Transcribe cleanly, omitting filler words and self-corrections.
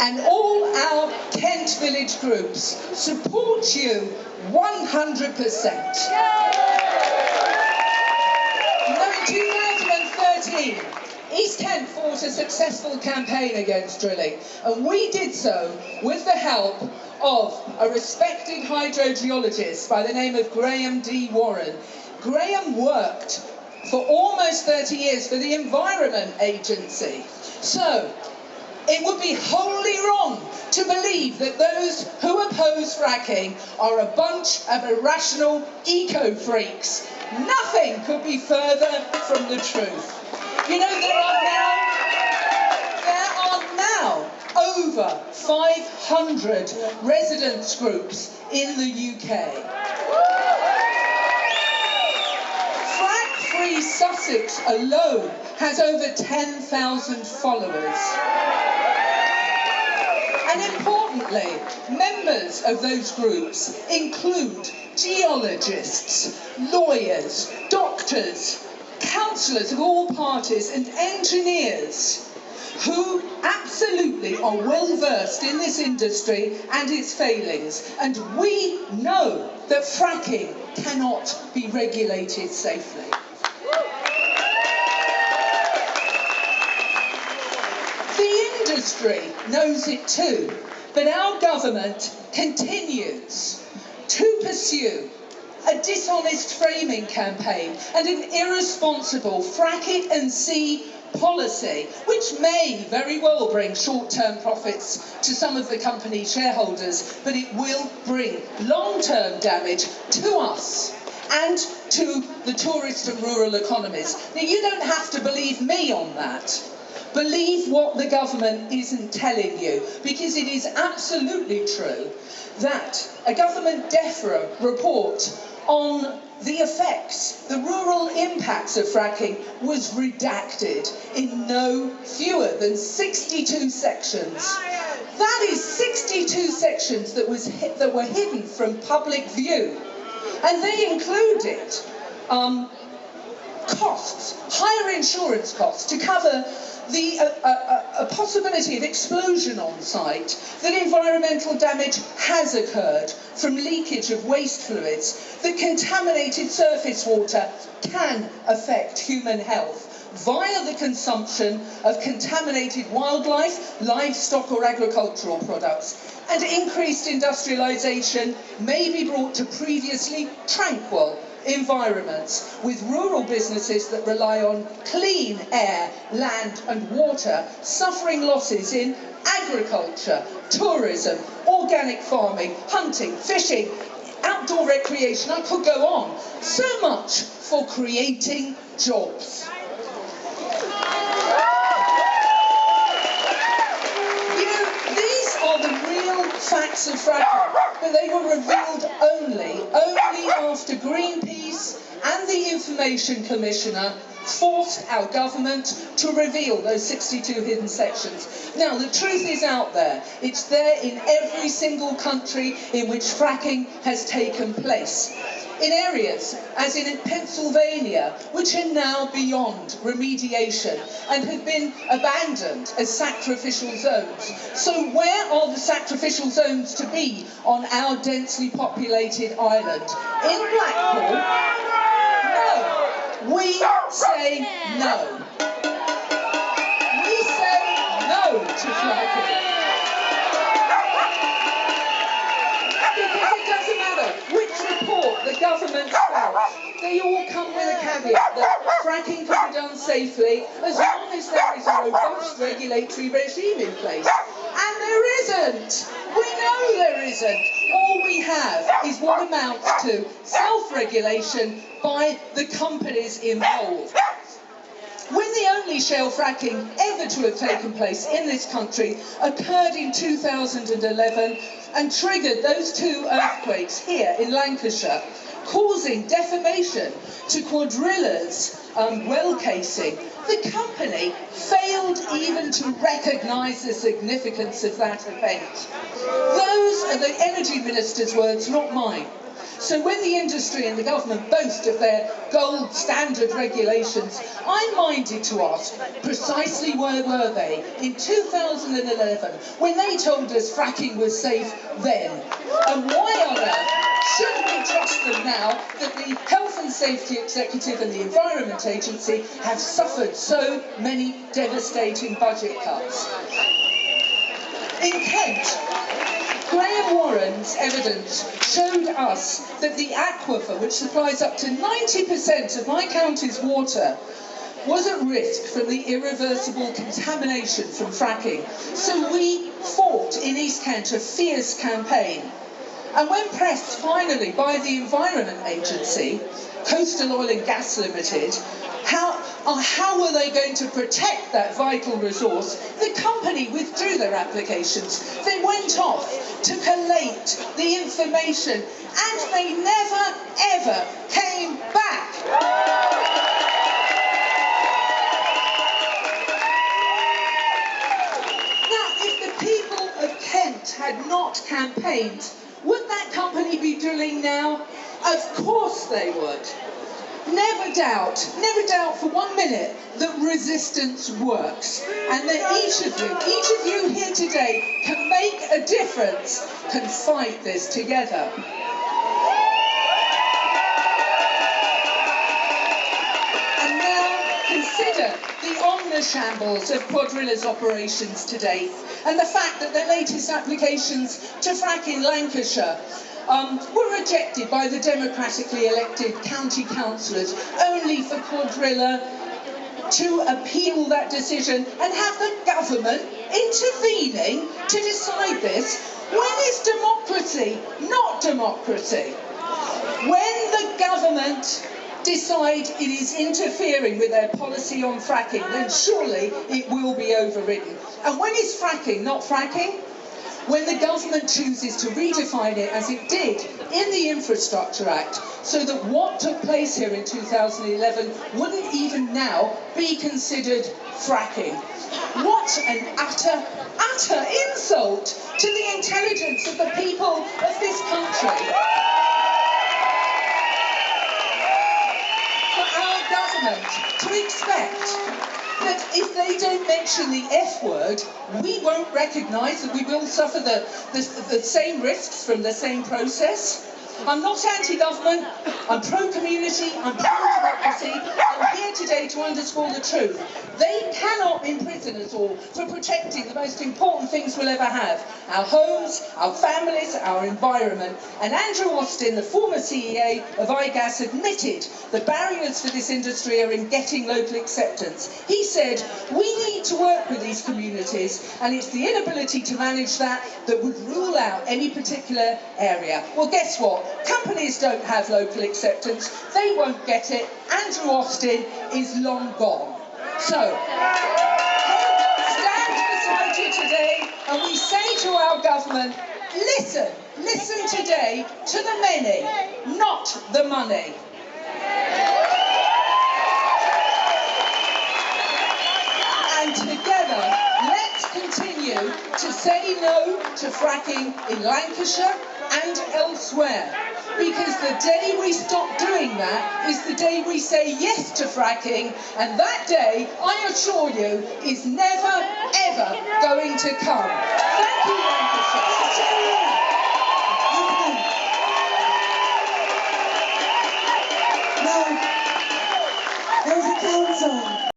And all our Kent village groups support you 100%. Now in 2013, East Kent fought a successful campaign against drilling, and we did so with the help of a respected hydrogeologist by the name of Graham D. Warren. Graham worked for almost 30 years for the Environment Agency. So, it would be wholly wrong to believe that those who oppose fracking are a bunch of irrational eco-freaks. Nothing could be further from the truth. You know, there are now over 500 residents groups in the UK. Frack-free Sussex alone has over 10,000 followers. And importantly, members of those groups include geologists, lawyers, doctors, councillors of all parties and engineers who absolutely are well versed in this industry and its failings. And we know that fracking cannot be regulated safely. The industry knows it too, but our government continues to pursue a dishonest framing campaign and an irresponsible frack it and see policy, which may very well bring short-term profits to some of the company shareholders, but it will bring long-term damage to us and to the tourist and rural economies. Now, you don't have to believe me on that. Believe what the government isn't telling you, because it is absolutely true that a government DEFRA report on the effects, the rural impacts of fracking, was redacted in no fewer than 62 sections. That is 62 sections that were hidden from public view. And they included costs, higher insurance costs to cover a possibility of explosion on site, that environmental damage has occurred from leakage of waste fluids, that contaminated surface water can affect human health via the consumption of contaminated wildlife, livestock or agricultural products, and increased industrialisation may be brought to previously tranquil environments, with rural businesses that rely on clean air, land and water suffering losses in agriculture, tourism, organic farming, hunting, fishing, outdoor recreation. I could go on. So much for creating jobs. These are the real facts of fracking, but they were revealed only after Greenpeace and the Information Commissioner forced our government to reveal those 62 hidden sections. Now, the truth is out there. It's there in every single country in which fracking has taken place. In areas, as in Pennsylvania, which are now beyond remediation and have been abandoned as sacrificial zones. So where are the sacrificial zones to be on our densely populated island? In Blackpool? No. We say no. We say no to fracking. Because it doesn't matter which report the government spells, they all come with a caveat that fracking can be done safely as long as there is a robust regulatory regime in place. And there isn't. We know there isn't. All we have is what amounts to self-regulation by the companies involved. When the only shale fracking ever to have taken place in this country occurred in 2011 and triggered those two earthquakes here in Lancashire, causing defamation to Quadrilla's well casing, the company failed even to recognise the significance of that event. Those are the Energy Minister's words, not mine. So when the industry and the government boast of their gold standard regulations, I'm minded to ask, precisely where were they in 2011 when they told us fracking was safe then? And why on earth should we trust them now that the Health and Safety Executive and the Environment Agency have suffered so many devastating budget cuts? In Kent, Graham Warren's evidence showed us that the aquifer, which supplies up to 90% of my county's water, was at risk from the irreversible contamination from fracking. So we fought in East Kent a fierce campaign. And when pressed finally by the Environment Agency, Coastal Oil and Gas Limited, how were they going to protect that vital resource, the company withdrew their applications. They went off to collate the information and they never ever came back. Now, if the people of Kent had not campaigned, would that company be drilling now? Of course they would. Never doubt for 1 minute that resistance works and that each of you here today can make a difference, can fight this together. And now consider the omnishambles of Quadrilla's operations to date and the fact that their latest applications to frack in Lancashire were rejected by the democratically elected county councillors, only for Quadrilla to appeal that decision and have the government intervening to decide this. When is democracy not democracy? When the government decide it is interfering with their policy on fracking, then surely it will be overridden. And when is fracking not fracking? When the government chooses to redefine it as it did in the Infrastructure Act, so that what took place here in 2011 wouldn't even now be considered fracking. What an utter insult to the intelligence of the people of this country. For our government to expect that if they don't mention the F word, we won't recognise that we will suffer the same risks from the same process. I'm not anti-government, I'm pro-community, I'm pro-democracy. I'm here today to underscore the truth. They cannot imprison us all for protecting the most important things we'll ever have. Our homes, our families, our environment. And Andrew Austin, the former CEA of iGas, admitted the barriers for this industry are in getting local acceptance. He said, we need to work with these communities and it's the inability to manage that would rule out any particular area. Well, guess what? Companies don't have local acceptance. They won't get it. Andrew Austin is long gone. So, stand beside you today and we say to our government, listen today to the many, not the money. And together, let's continue to say no to fracking in Lancashire and elsewhere. Because the day we stop doing that is the day we say yes to fracking, and that day, I assure you, is never, ever going to come. Thank you, Lancashire. Now, there's a council.